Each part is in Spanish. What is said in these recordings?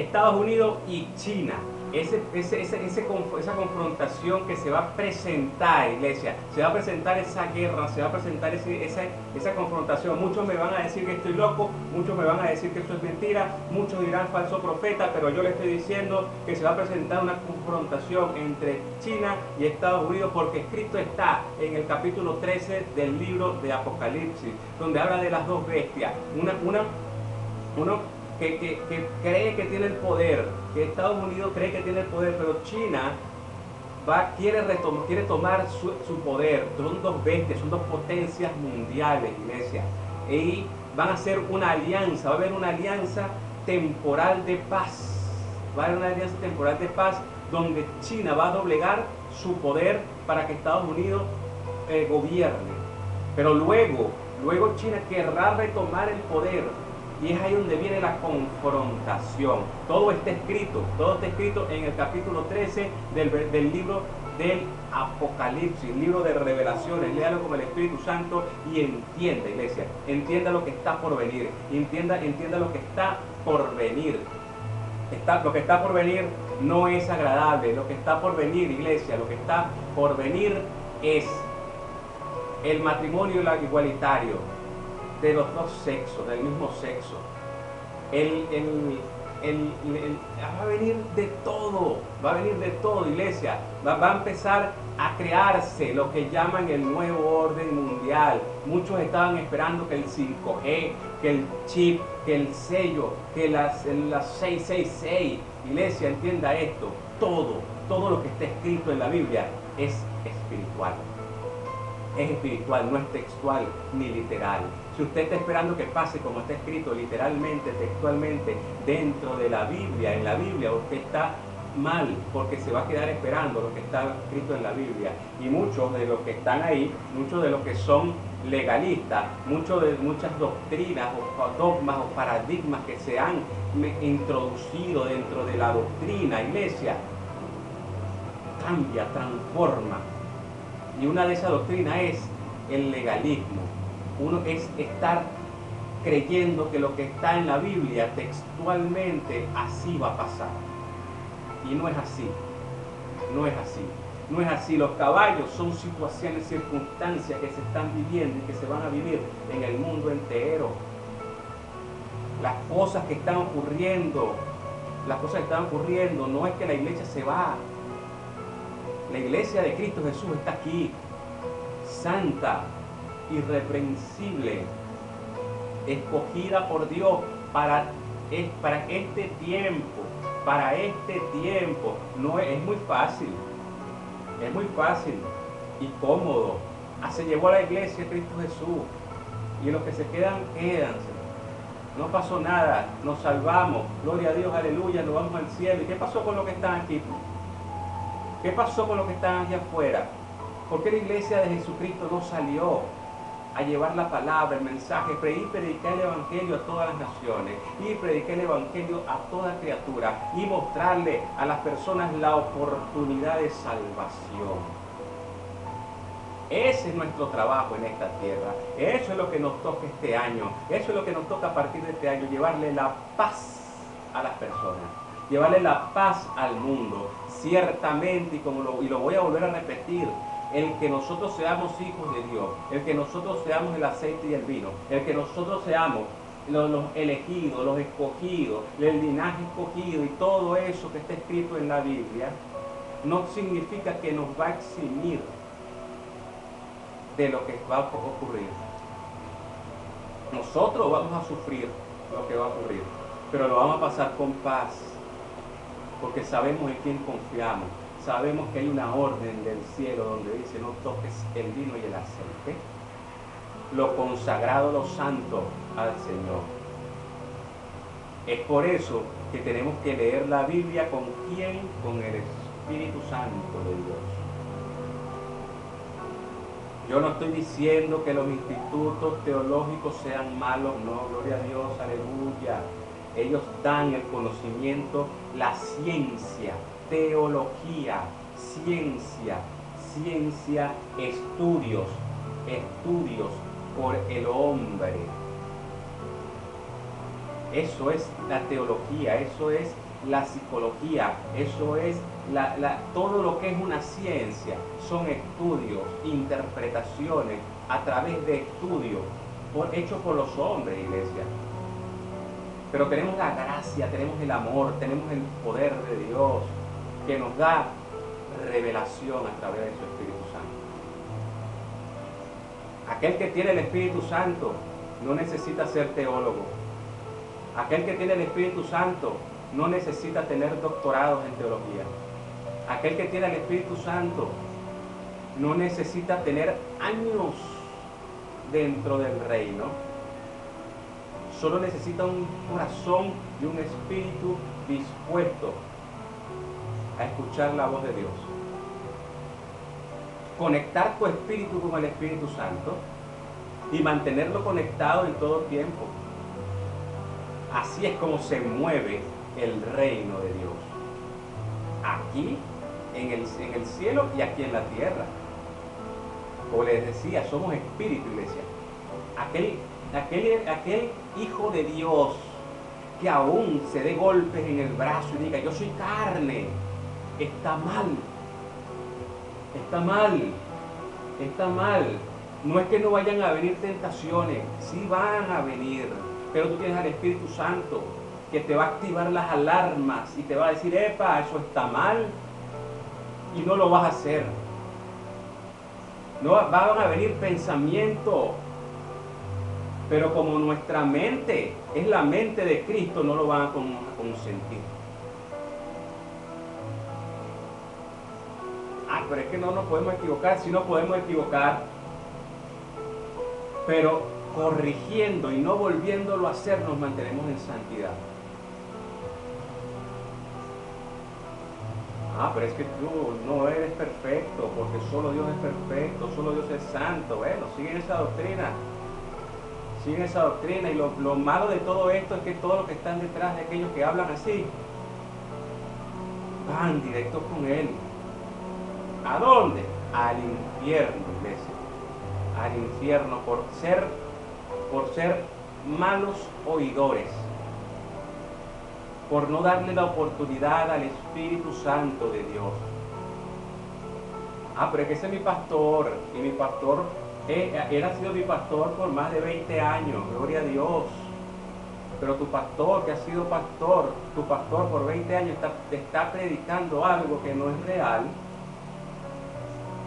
Estados Unidos y China. Esa confrontación que se va a presentar, iglesia, se va a presentar esa guerra, se va a presentar esa confrontación. Muchos me van a decir que estoy loco, muchos me van a decir que eso es mentira, muchos dirán falso profeta, pero yo les estoy diciendo que se va a presentar una confrontación entre China y Estados Unidos, porque escrito está en el capítulo 13 del libro de Apocalipsis, donde habla de las dos bestias. Uno que cree que tiene el poder, que Estados Unidos cree que tiene el poder, pero China quiere tomar su poder. Son dos bestias, son dos potencias mundiales, iglesia. Y van a hacer una alianza, va a haber una alianza temporal de paz. Va a haber una alianza temporal de paz donde China va a doblegar su poder para que Estados Unidos gobierne. Pero luego China querrá retomar el poder. Y es ahí donde viene la confrontación. Todo está escrito en el capítulo 13 del libro del Apocalipsis, libro de revelaciones. Léalo con el Espíritu Santo y entienda, iglesia, entienda lo que está por venir, entienda lo que está por venir. Lo que está por venir no es agradable. Lo que está por venir, iglesia, lo que está por venir es el matrimonio igualitario de los dos sexos, del mismo sexo. Va a venir de todo, iglesia. Va a empezar a crearse lo que llaman el nuevo orden mundial. Muchos estaban esperando que el 5G, que el chip, que el sello, que las 666. Iglesia, entienda esto. Todo lo que está escrito en la Biblia es espiritual. Es espiritual, no es textual ni literal. Si usted está esperando que pase como está escrito literalmente, textualmente, dentro de la Biblia, en la Biblia, usted está mal, porque se va a quedar esperando lo que está escrito en la Biblia. Y muchos de los que están ahí, muchos de los que son legalistas, muchas doctrinas o dogmas o paradigmas que se han introducido dentro de la doctrina, iglesia, cambia, transforma. Y una de esas doctrinas es el legalismo. Uno es estar creyendo que lo que está en la Biblia textualmente así va a pasar. Y no es así. No es así. No es así. Los caballos son situaciones, circunstancias que se están viviendo y que se van a vivir en el mundo entero. Las cosas que están ocurriendo no es que la iglesia se va. La iglesia de Cristo Jesús está aquí, santa, irreprensible, escogida por Dios para este tiempo. No es muy fácil y cómodo. Se llevó a la iglesia de Cristo Jesús, y los que se quedan, quédanse. No pasó nada, nos salvamos, gloria a Dios, aleluya, nos vamos al cielo. ¿Y qué pasó con los que están aquí? ¿Qué pasó con los que están allá afuera? ¿Por qué la iglesia de Jesucristo no salió a llevar la palabra, el mensaje, y predicar el evangelio a todas las naciones, y predicar el evangelio a toda criatura, y mostrarle a las personas la oportunidad de salvación? Ese es nuestro trabajo en esta tierra. Eso es lo que nos toca este año. Eso es lo que nos toca a partir de este año, llevarle la paz a las personas, llevarle la paz al mundo. Ciertamente, y lo voy a volver a repetir, el que nosotros seamos hijos de Dios, el que nosotros seamos el aceite y el vino, el que nosotros seamos los elegidos, los escogidos, el linaje escogido y todo eso que está escrito en la Biblia, no significa que nos va a eximir de lo que va a ocurrir. Nosotros vamos a sufrir lo que va a ocurrir, pero lo vamos a pasar con paz, porque sabemos en quién confiamos. Sabemos que hay una orden del cielo donde dice: no toques el vino y el aceite, lo consagrado, lo santo al Señor. Es por eso que tenemos que leer la Biblia. ¿Con quién? Con el Espíritu Santo de Dios. Yo no estoy diciendo que los institutos teológicos sean malos, no, gloria a Dios, aleluya. Ellos dan el conocimiento, la ciencia, teología, ciencia, estudios por el hombre. Eso es la teología, eso es la psicología, eso es todo lo que es una ciencia. Son estudios, interpretaciones a través de estudios hechos por los hombres, iglesia. Pero tenemos la gracia, tenemos el amor, tenemos el poder de Dios que nos da revelación a través de su Espíritu Santo. Aquel que tiene el Espíritu Santo no necesita ser teólogo. Aquel que tiene el Espíritu Santo no necesita tener doctorados en teología. Aquel que tiene el Espíritu Santo no necesita tener años dentro del reino. Solo necesita un corazón y un espíritu dispuesto a escuchar la voz de Dios. Conectar tu espíritu con el Espíritu Santo y mantenerlo conectado en todo tiempo. Así es como se mueve el reino de Dios. Aquí, en el cielo y aquí en la tierra. Como les decía, somos espíritu, iglesia. Aquel hijo de Dios que aún se dé golpes en el brazo y diga, yo soy carne, está mal. Está mal. Está mal. No es que no vayan a venir tentaciones, sí van a venir. Pero tú tienes al Espíritu Santo que te va a activar las alarmas y te va a decir, epa, eso está mal, y no lo vas a hacer. No van a venir pensamientos, pero como nuestra mente es la mente de Cristo, no lo van a consentir. Pero es que no nos podemos equivocar. Sí nos podemos equivocar, pero corrigiendo y no volviéndolo a hacer, nos mantenemos en santidad. Pero es que tú no eres perfecto, porque solo Dios es perfecto, solo Dios es santo. Bueno, siguen esa doctrina. Siguen esa doctrina, y lo malo de todo esto es que todos los que están detrás de aquellos que hablan así, van directos con Él. ¿A dónde? Al infierno, iglesia. Al infierno por ser malos oidores, por no darle la oportunidad al Espíritu Santo de Dios. Pero es que ese es mi pastor, y mi pastor, él ha sido mi pastor por más de 20 años, gloria a Dios. Pero tu pastor, que ha sido pastor, tu pastor por 20 años te está predicando algo que no es real,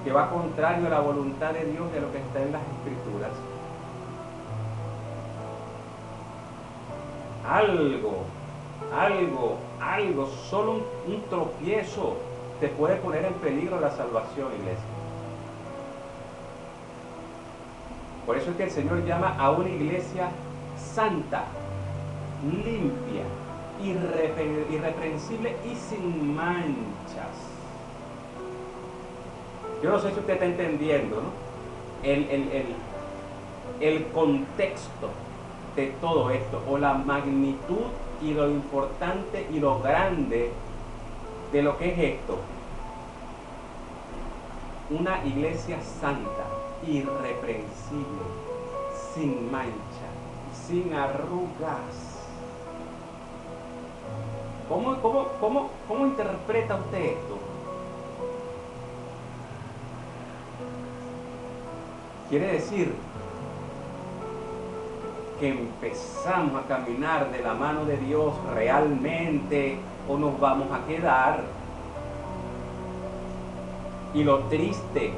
que va contrario a la voluntad de Dios, de lo que está en las Escrituras. Algo, solo un tropiezo te puede poner en peligro la salvación, iglesia. Por eso es que el Señor llama a una iglesia santa, limpia, irreprensible y sin manchas. Yo no sé si usted está entendiendo, ¿no? El contexto de todo esto, o la magnitud y lo importante y lo grande de lo que es esto. Una iglesia santa, irreprensible, sin mancha, sin arrugas. ¿Cómo interpreta usted esto? Quiere decir que empezamos a caminar de la mano de Dios realmente, o nos vamos a quedar. Y lo triste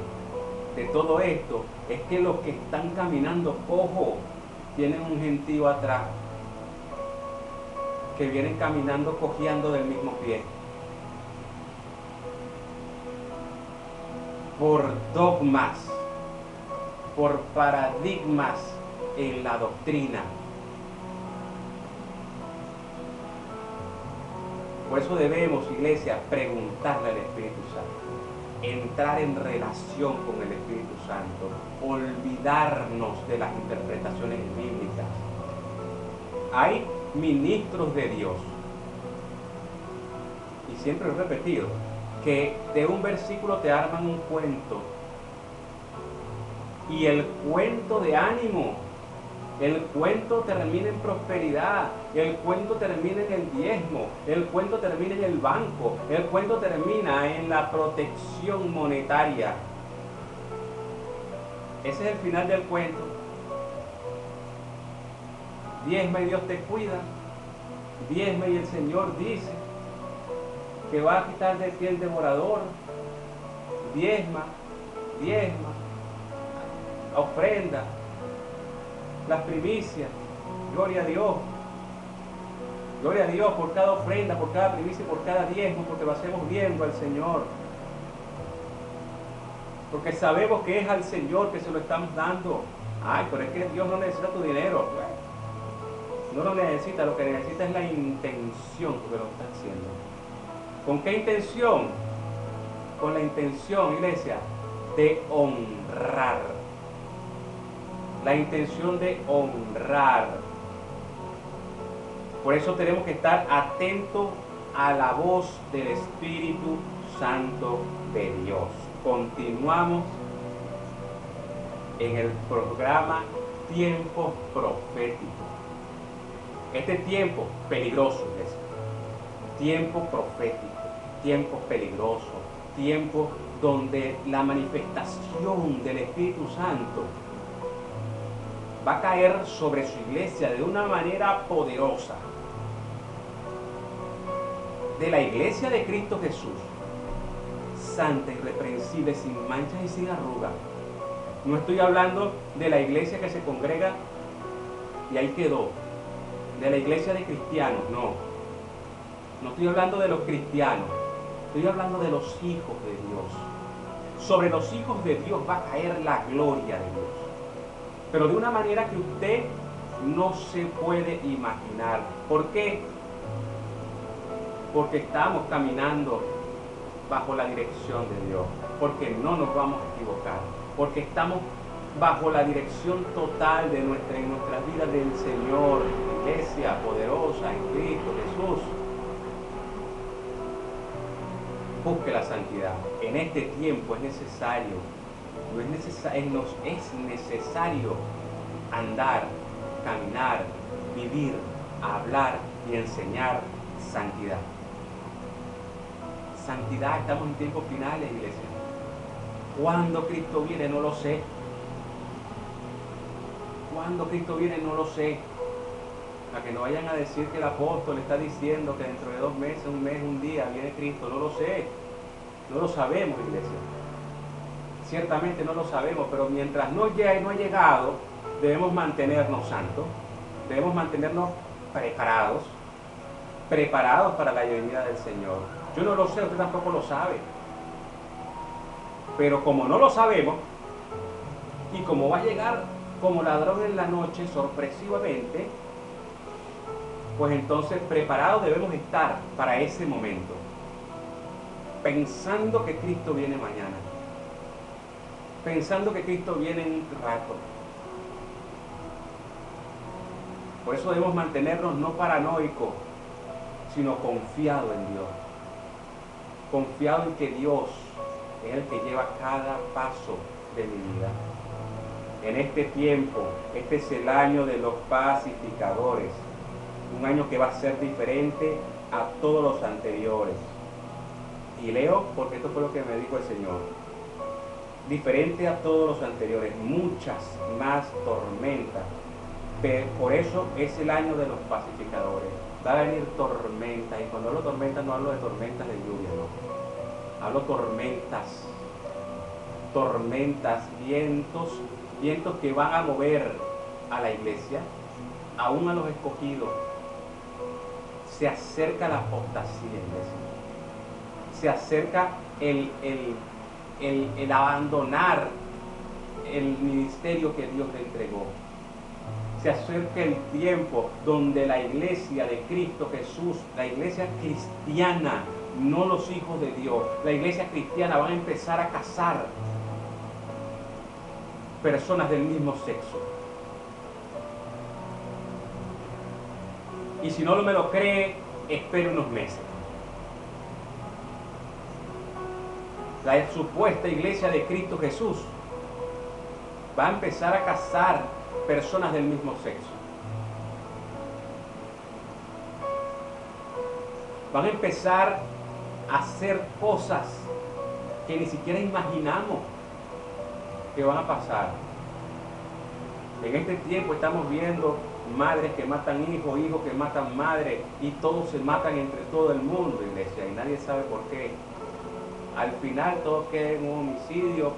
de todo esto es que los que están caminando cojo tienen un gentío atrás, que vienen caminando cojeando del mismo pie, por dogmas, por paradigmas en la doctrina. Por eso debemos, iglesia, preguntarle al Espíritu Santo, entrar en relación con el Espíritu Santo, olvidarnos de las interpretaciones bíblicas. Hay ministros de Dios, y siempre lo he repetido, que de un versículo te arman un cuento, y el cuento de ánimo El cuento termina en prosperidad, el cuento termina en el diezmo, el cuento termina en el banco, el cuento termina en la protección monetaria. Ese es el final del cuento. Diezma y Dios te cuida. Diezma y el Señor dice que va a quitar de ti el devorador. Diezma, diezma, ofrenda, las primicias. Gloria a Dios. Gloria a Dios por cada ofrenda, por cada primicia, por cada diezmo, porque lo hacemos viendo al Señor. Porque sabemos que es al Señor que se lo estamos dando. Ay, pero es que Dios no necesita tu dinero. No lo necesita, lo que necesita es la intención que lo está haciendo. ¿Con qué intención? Con la intención, iglesia, de honrar. La intención de honrar. Por eso tenemos que estar atentos a la voz del Espíritu Santo de Dios. Continuamos en el programa Tiempo Profético. Este tiempo peligroso, iglesia. Tiempo profético, tiempo peligroso, tiempo donde la manifestación del Espíritu Santo va a caer sobre su iglesia de una manera poderosa. De la iglesia de Cristo Jesús, santa, irreprensible, sin manchas y sin arrugas. No estoy hablando de la iglesia que se congrega y ahí quedó. De la iglesia de cristianos, no. No estoy hablando de los cristianos. Estoy hablando de los hijos de Dios. Sobre los hijos de Dios va a caer la gloria de Dios. Pero de una manera que usted no se puede imaginar. ¿Por qué? Porque estamos caminando bajo la dirección de Dios. Porque no nos vamos a equivocar. Porque estamos bajo la dirección total de en nuestras vidas del Señor, iglesia poderosa en Cristo Jesús. Busque la santidad. En este tiempo es necesario, nos es necesario andar, caminar, vivir, hablar y enseñar santidad. Santidad, estamos en tiempos finales, iglesia. ¿Cuándo Cristo viene? No lo sé. ¿Cuándo Cristo viene? No lo sé. A que no vayan a decir que el apóstol está diciendo que dentro de 2 meses, un mes, un día viene Cristo. No lo sé. No lo sabemos, iglesia. Ciertamente no lo sabemos, pero mientras no ha llegado, debemos mantenernos santos. Debemos mantenernos preparados para la venida del Señor. Yo no lo sé, usted tampoco lo sabe. Pero como no lo sabemos, y como va a llegar como ladrón en la noche, sorpresivamente, pues entonces preparados debemos estar para ese momento, pensando que Cristo viene mañana, pensando que Cristo viene en un rato. Por eso debemos mantenernos no paranoicos, sino confiados en Dios, confiado en que Dios es el que lleva cada paso de mi vida. En este tiempo, este es el año de los pacificadores, un año que va a ser diferente a todos los anteriores. Y leo porque esto fue lo que me dijo el Señor. Diferente a todos los anteriores, muchas más tormentas. Pero por eso es el año de los pacificadores. Va a venir tormentas, y cuando hablo de tormentas no hablo de tormentas de lluvia, no. Hablo tormentas, vientos que van a mover a la iglesia, aún a los escogidos. Se acerca la apostasía, iglesia. Se acerca el abandonar el ministerio que Dios le entregó. Se acerca el tiempo donde la iglesia de Cristo Jesús, la iglesia cristiana, no los hijos de Dios, la iglesia cristiana van a empezar a casar personas del mismo sexo. Y si no me lo cree, espere unos meses. La supuesta iglesia de Cristo Jesús va a empezar a casar personas del mismo sexo. Van a empezar a hacer cosas que ni siquiera imaginamos que van a pasar. En este tiempo estamos viendo madres que matan hijos, hijos que matan madres, y todos se matan entre todo el mundo, iglesia, y nadie sabe por qué. Al final todo queda en un homicidio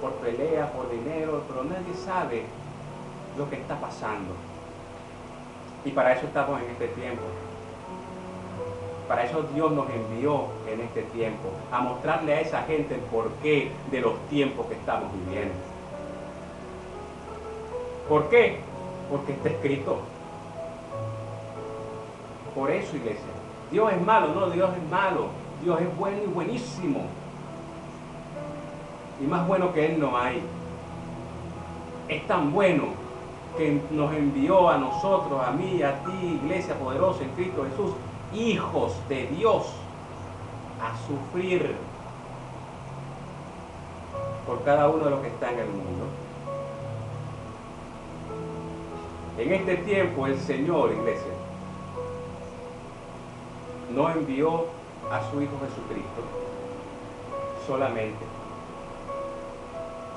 por pelea, por dinero, pero nadie sabe lo que está pasando. Y para eso estamos en este tiempo. Para eso Dios nos envió en este tiempo, a mostrarle a esa gente el porqué de los tiempos que estamos viviendo. ¿Por qué? Porque está escrito. Por eso, iglesia, Dios es malo, no, Dios es malo. Dios es bueno y buenísimo. Y más bueno que Él no hay. Es tan bueno que nos envió a nosotros, a mí, a ti, iglesia poderosa en Cristo Jesús, hijos de Dios, a sufrir por cada uno de los que está en el mundo. En este tiempo el Señor, iglesia, no envió a su Hijo Jesucristo solamente.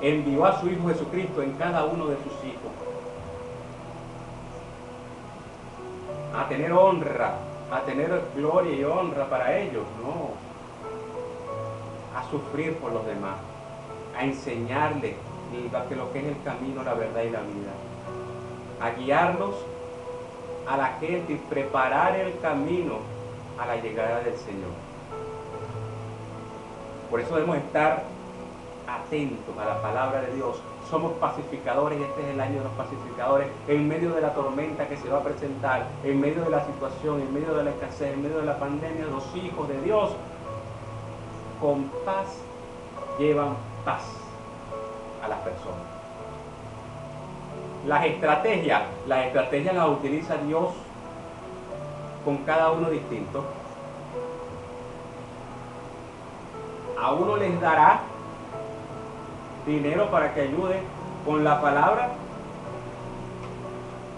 Envió a su Hijo Jesucristo en cada uno de sus hijos. A tener honra, a tener gloria y honra para ellos, no. A sufrir por los demás, a enseñarles lo que es el camino, la verdad y la vida. A guiarlos a la gente y preparar el camino a la llegada del Señor. Por eso debemos estar atentos a la palabra de Dios. Somos pacificadores y este es el año de los pacificadores. En medio de la tormenta que se va a presentar, en medio de la situación, en medio de la escasez, en medio de la pandemia, los hijos de Dios con paz llevan paz a las personas. Las estrategias las utiliza Dios con cada uno distinto. A uno les dará dinero para que ayude con la palabra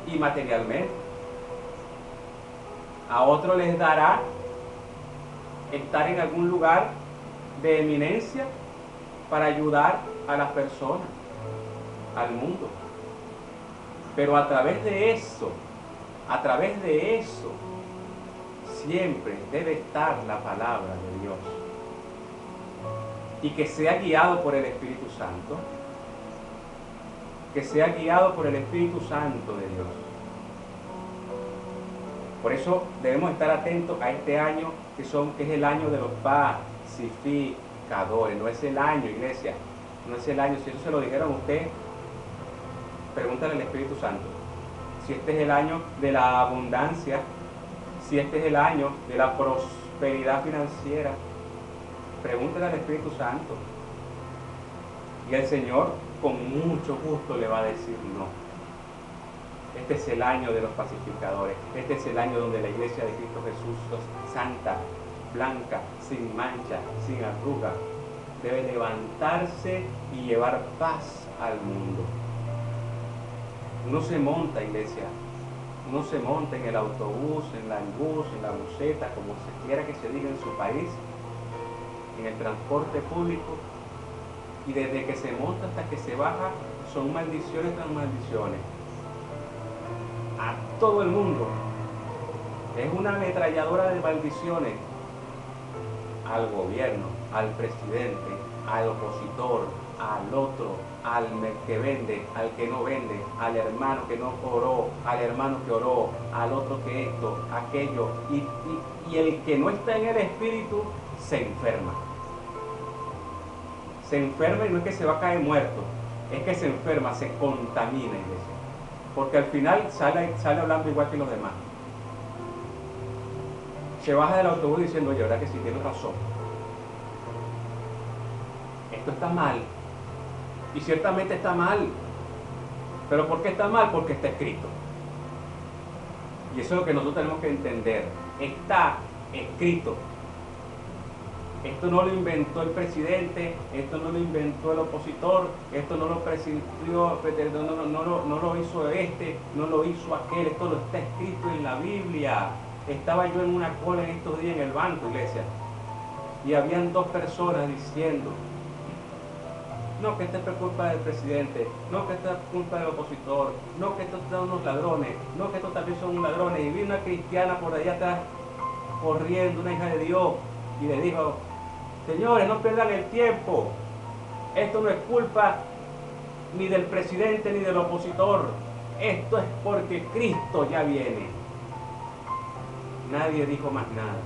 y materialmente. A otro les dará estar en algún lugar de eminencia para ayudar a las personas, al mundo. Pero a través de eso, siempre debe estar la palabra de Dios. Y que sea guiado por el Espíritu Santo. Que sea guiado por el Espíritu Santo de Dios. Por eso debemos estar atentos a este año que es el año de los pacificadores. No es el año, iglesia. No es el año. Si eso se lo dijeron a usted, pregúntale al Espíritu Santo. Si este es el año de la abundancia, si este es el año de la prosperidad financiera, pregúntale al Espíritu Santo. Y el Señor con mucho gusto le va a decir no. Este es el año de los pacificadores. Este es el año donde la iglesia de Cristo Jesús, santa, blanca, sin mancha, sin arruga, debe levantarse y llevar paz al mundo. Uno se monta, iglesia, uno se monta en el autobús, en la bus, en la buseta, como se quiera que se diga en su país, en el transporte público, y desde que se monta hasta que se baja son maldiciones tras maldiciones. A todo el mundo es una ametralladora de maldiciones, al gobierno, al presidente, al opositor, al otro, al que vende, al que no vende, al hermano que no oró, al hermano que oró, al otro que esto, aquello, y el que no está en el Espíritu se enferma. Se enferma y no es que se va a caer muerto, es que se enferma, se contamina, iglesia. Porque al final sale hablando igual que los demás. Se baja del autobús diciendo, oye, ¿verdad que sí tienes razón? Esto está mal. Y ciertamente está mal. ¿Pero por qué está mal? Porque está escrito. Y eso es lo que nosotros tenemos que entender. Está escrito. Esto no lo inventó el presidente, esto no lo inventó el opositor, esto no lo presidió, no lo hizo este, no lo hizo aquel, esto lo está escrito en la Biblia. Estaba yo en una cola en estos días en el banco, iglesia, y habían dos personas diciendo, no, que esto es culpa del presidente, no, que esto es culpa del opositor, no, que estos son unos ladrones, no, que estos también son ladrones. Y vi una cristiana por allá atrás corriendo, una hija de Dios, y le dijo, señores, no pierdan el tiempo, esto no es culpa ni del presidente ni del opositor, esto es porque Cristo ya viene. Nadie dijo más nada.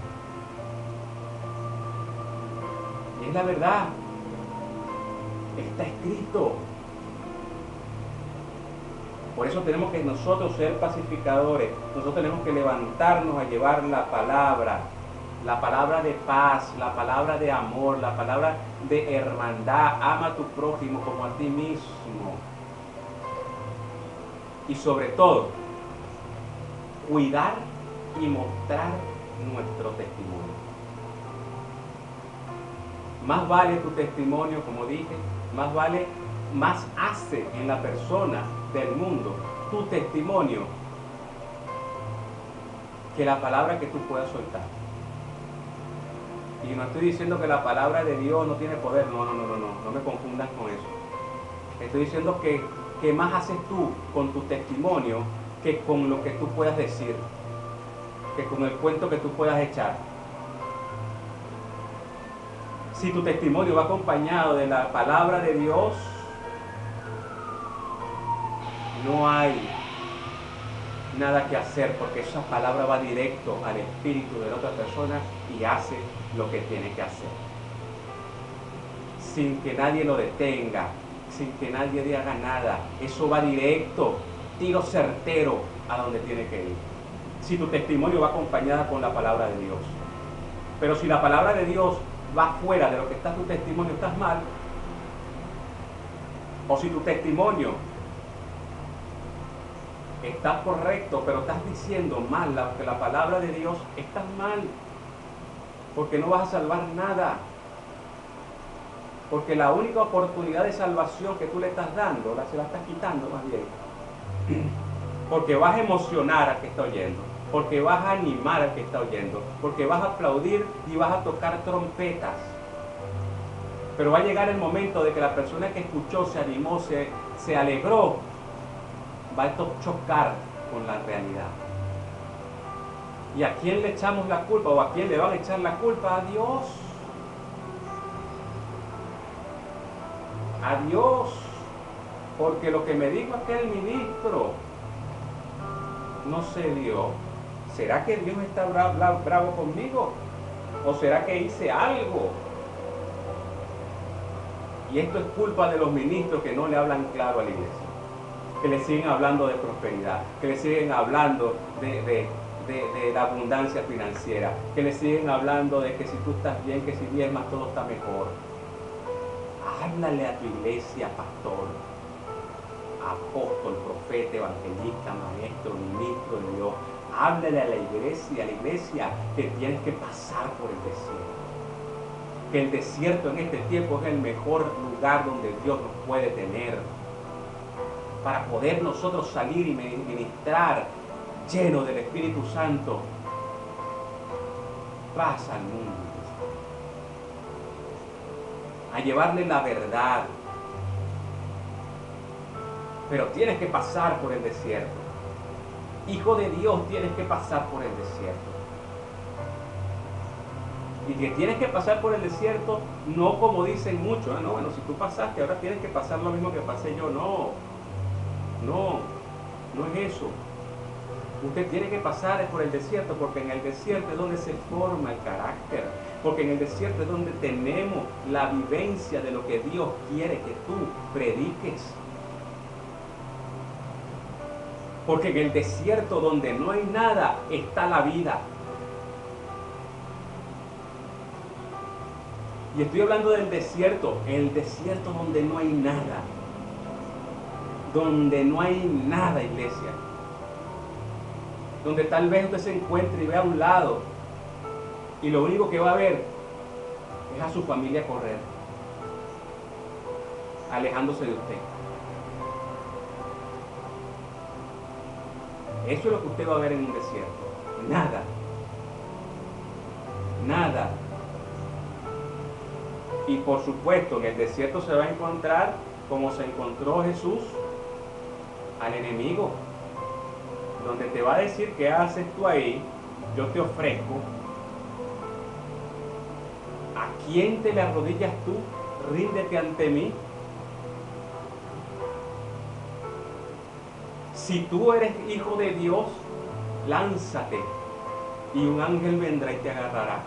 Y es la verdad, está escrito. Por eso tenemos que nosotros ser pacificadores, nosotros tenemos que levantarnos a llevar la palabra de paz, la palabra de amor, la palabra de hermandad. Ama a tu prójimo como a ti mismo. Y sobre todo, cuidar y mostrar nuestro testimonio. Más vale tu testimonio, como dije, más hace en la persona del mundo tu testimonio que la palabra que tú puedas soltar. Y no estoy diciendo que la palabra de Dios no tiene poder, no me confundan con eso. Estoy diciendo que más haces tú con tu testimonio que con lo que tú puedas decir, que con el cuento que tú puedas echar. Si tu testimonio va acompañado de la palabra de Dios, no hay nada que hacer, porque esa palabra va directo al espíritu de la otra persona y hace lo que tiene que hacer. Sin que nadie lo detenga, sin que nadie diga nada. Eso va directo, tiro certero a donde tiene que ir. Si tu testimonio va acompañada con la palabra de Dios. Pero si la palabra de Dios va fuera de lo que está tu testimonio, estás mal. O si tu testimonio está correcto, pero estás diciendo mal que la palabra de Dios, estás mal. Porque no vas a salvar nada. Porque la única oportunidad de salvación que tú le estás dando, se la estás quitando más bien. Porque vas a emocionar al que está oyendo. Porque vas a animar al que está oyendo. Porque vas a aplaudir y vas a tocar trompetas. Pero va a llegar el momento de que la persona que escuchó, se animó, se alegró, va a chocar con la realidad. ¿Y a quién le echamos la culpa? ¿O a quién le van a echar la culpa? A Dios. A Dios. Porque lo que me dijo aquel ministro no se dio. ¿Será que Dios está bravo conmigo? ¿O será que hice algo? Y esto es culpa de los ministros que no le hablan claro a la iglesia. Que le siguen hablando de prosperidad, que le siguen hablando de la abundancia financiera, que le siguen hablando de que si tú estás bien, que si diezmas todo está mejor. Háblale a tu iglesia, pastor, apóstol, profeta, evangelista, maestro, ministro de Dios. Háblale a la iglesia que tienes que pasar por el desierto. Que el desierto en este tiempo es el mejor lugar donde Dios nos puede tener, para poder nosotros salir y ministrar lleno del Espíritu Santo paz al mundo, a llevarle la verdad. Pero tienes que pasar por el desierto. Hijo de Dios, tienes que pasar por el desierto. Y que tienes que pasar por el desierto, no como dicen muchos, no, bueno, si tú pasaste, ahora tienes que pasar lo mismo que pasé yo. No es eso. Usted tiene que pasar por el desierto, porque en el desierto es donde se forma el carácter, porque en el desierto es donde tenemos la vivencia de lo que Dios quiere que tú prediques. Porque en el desierto donde no hay nada está la vida. Y estoy hablando del desierto, el desierto donde no hay nada. Donde no hay nada, iglesia. Donde tal vez usted se encuentre y vea a un lado y lo único que va a ver es a su familia correr, alejándose de usted. Eso es lo que usted va a ver en un desierto. Nada. Nada. Y por supuesto, en el desierto se va a encontrar, como se encontró Jesús, al enemigo, donde te va a decir: ¿qué haces tú ahí? Yo te ofrezco. ¿A quién te le arrodillas tú? Ríndete ante mí. Si tú eres hijo de Dios, lánzate y un ángel vendrá y te agarrará.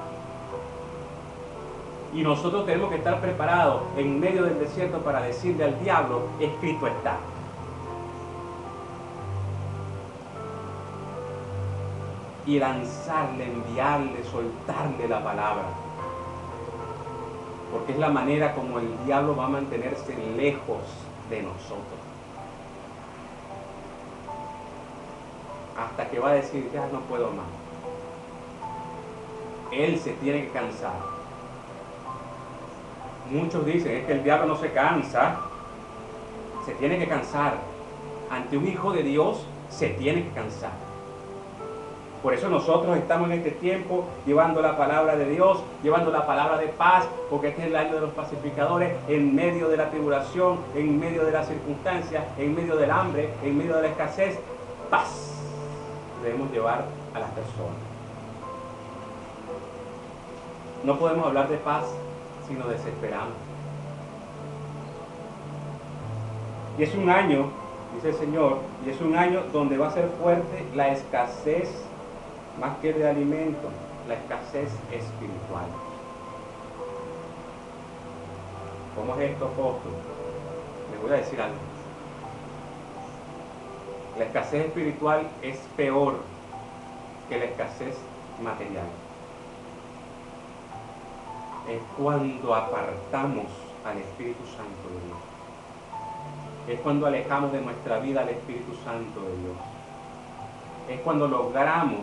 Y nosotros tenemos que estar preparados en medio del desierto para decirle al diablo: escrito está. Y lanzarle, enviarle, soltarle la palabra. Porque es la manera como el diablo va a mantenerse lejos de nosotros. Hasta que va a decir: ya no puedo más. Él se tiene que cansar. Muchos dicen: es que el diablo no se cansa. Se tiene que cansar. Ante un hijo de Dios se tiene que cansar. Por eso nosotros estamos en este tiempo llevando la palabra de Dios, llevando la palabra de paz, porque este es el año de los pacificadores, en medio de la tribulación, en medio de las circunstancias, en medio del hambre, en medio de la escasez. Paz debemos llevar a las personas. No podemos hablar de paz si nos desesperamos. Y es un año, dice el Señor, y es un año donde va a ser fuerte la escasez, más que de alimento, la escasez espiritual. ¿Cómo es esto, apóstol? Les voy a decir algo. La escasez espiritual es peor que la escasez material. Es cuando apartamos al Espíritu Santo de Dios. Es cuando alejamos de nuestra vida al Espíritu Santo de Dios. Es cuando logramos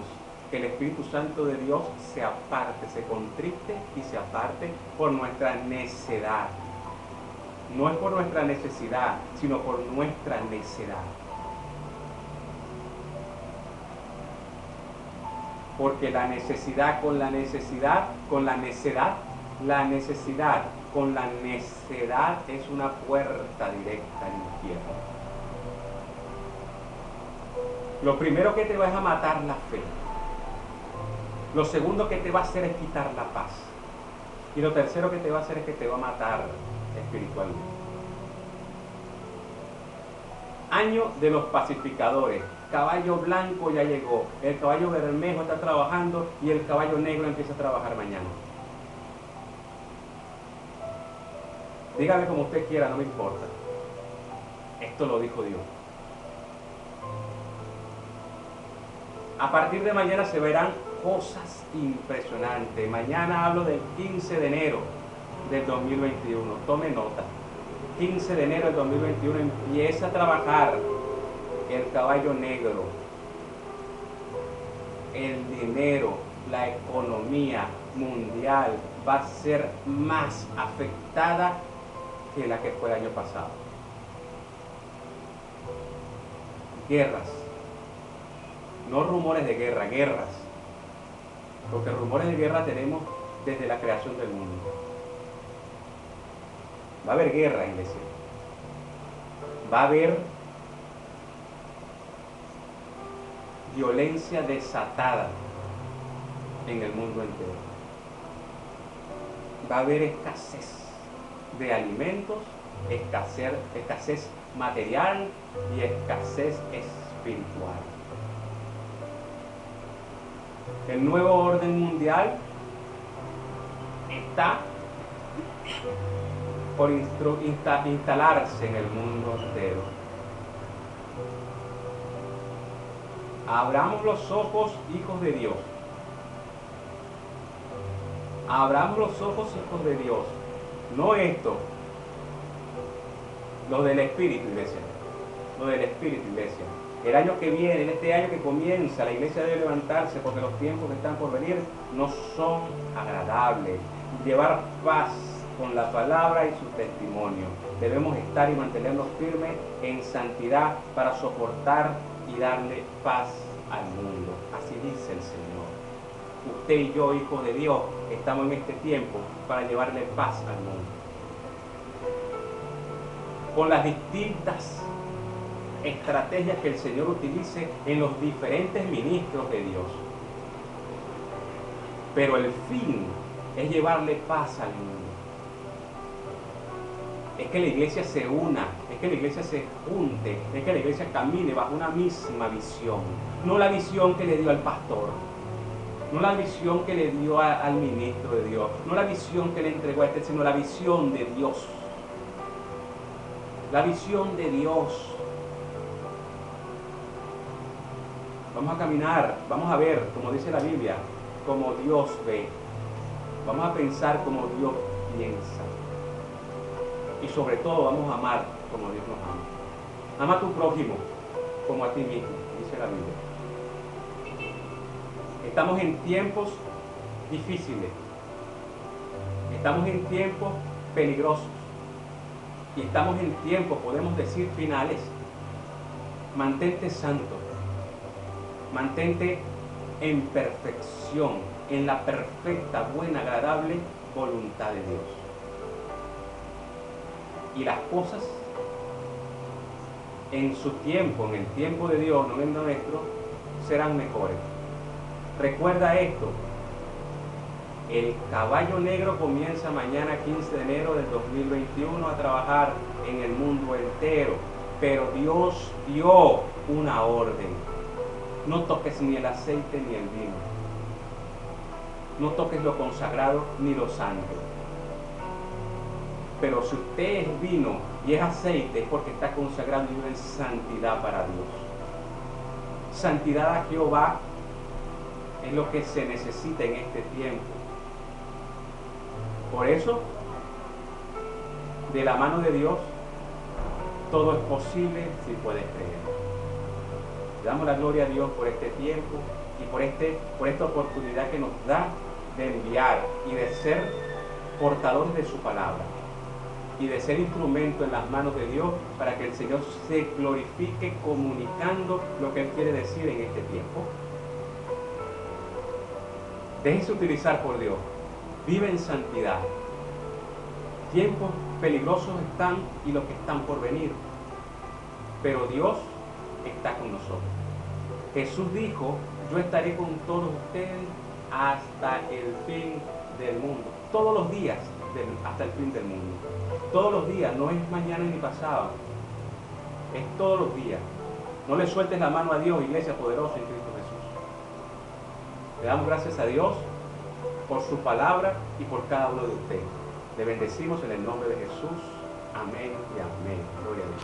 que el Espíritu Santo de Dios se aparte, se contriste y se aparte por nuestra necedad. No es por nuestra necesidad, sino por nuestra necedad. Porque la necesidad con la necedad, la necesidad con la necedad es una puerta directa al infierno. Lo primero que te va a matar la fe. Lo segundo que te va a hacer es quitar la paz. Y lo tercero que te va a hacer es que te va a matar espiritualmente. Año de los pacificadores. Caballo blanco ya llegó. El caballo bermejo está trabajando y el caballo negro empieza a trabajar mañana. Dígame como usted quiera, no me importa. Esto lo dijo Dios. A partir de mañana se verán cosas impresionantes. Mañana hablo del 15 de enero del 2021. Tome nota. 15 de enero del 2021 empieza a trabajar el caballo negro. El dinero, la economía mundial va a ser más afectada que la que fue el año pasado. Guerras. No rumores de guerra, guerras. Porque rumores de guerra tenemos desde la creación del mundo. Va a haber guerra, iglesia. Va a haber violencia desatada en el mundo entero. Va a haber escasez de alimentos, escasez material y escasez espiritual. El nuevo orden mundial está por instalarse en el mundo entero. Abramos los ojos, hijos de Dios. Abramos los ojos, hijos de Dios. No esto. Lo del Espíritu, iglesia. Lo del Espíritu, iglesia. El año que viene, en este año que comienza, la iglesia debe levantarse porque los tiempos que están por venir no son agradables. llevar paz con la palabra y su testimonio. Debemos estar y mantenernos firmes en santidad para soportar y darle paz al mundo. Así dice el Señor. Usted y yo, hijos de Dios, estamos en este tiempo para llevarle paz al mundo. Con las distintas estrategias que el Señor utilice en los diferentes ministros de Dios. Pero el fin es llevarle paz al mundo. Es que la iglesia se una, es que la iglesia se junte, es que la iglesia camine bajo una misma visión. No la visión que le dio al pastor, no la visión que le dio al ministro de Dios, no la visión que le entregó a este, sino la visión de Dios. La visión de Dios. Vamos a caminar, vamos a ver, como dice la Biblia, como Dios ve. Vamos a pensar como Dios piensa. Y sobre todo vamos a amar como Dios nos ama. Ama a tu prójimo como a ti mismo, dice la Biblia. Estamos en tiempos difíciles. Estamos en tiempos peligrosos. Y estamos en tiempos, podemos decir, finales. Mantente santo. Mantente en perfección, en la perfecta, buena, agradable voluntad de Dios. Y las cosas en su tiempo, en el tiempo de Dios, no en el nuestro, serán mejores. Recuerda esto: el caballo negro comienza mañana 15 de enero del 2021 a trabajar en el mundo entero, pero Dios dio una orden: no toques ni el aceite ni el vino, no toques lo consagrado ni lo santo. Pero si usted es vino y es aceite, es porque está consagrado y vive en santidad para Dios. Santidad a Jehová es lo que se necesita en este tiempo. Por eso, de la mano de Dios, todo es posible si puedes creer. Le damos la gloria a Dios por este tiempo y por esta oportunidad que nos da de enviar y de ser portadores de su palabra y de ser instrumento en las manos de Dios para que el Señor se glorifique comunicando lo que Él quiere decir en este tiempo. Déjese utilizar por Dios. Vive en santidad. Tiempos peligrosos están y los que están por venir. Pero Dios está con nosotros. Jesús dijo: yo estaré con todos ustedes hasta el fin del mundo. Todos los días hasta el fin del mundo. Todos los días, no es mañana ni pasado. Es todos los días. No le sueltes la mano a Dios, iglesia poderosa en Cristo Jesús. Le damos gracias a Dios por su palabra y por cada uno de ustedes. Le bendecimos en el nombre de Jesús. Amén y amén. Gloria a Dios.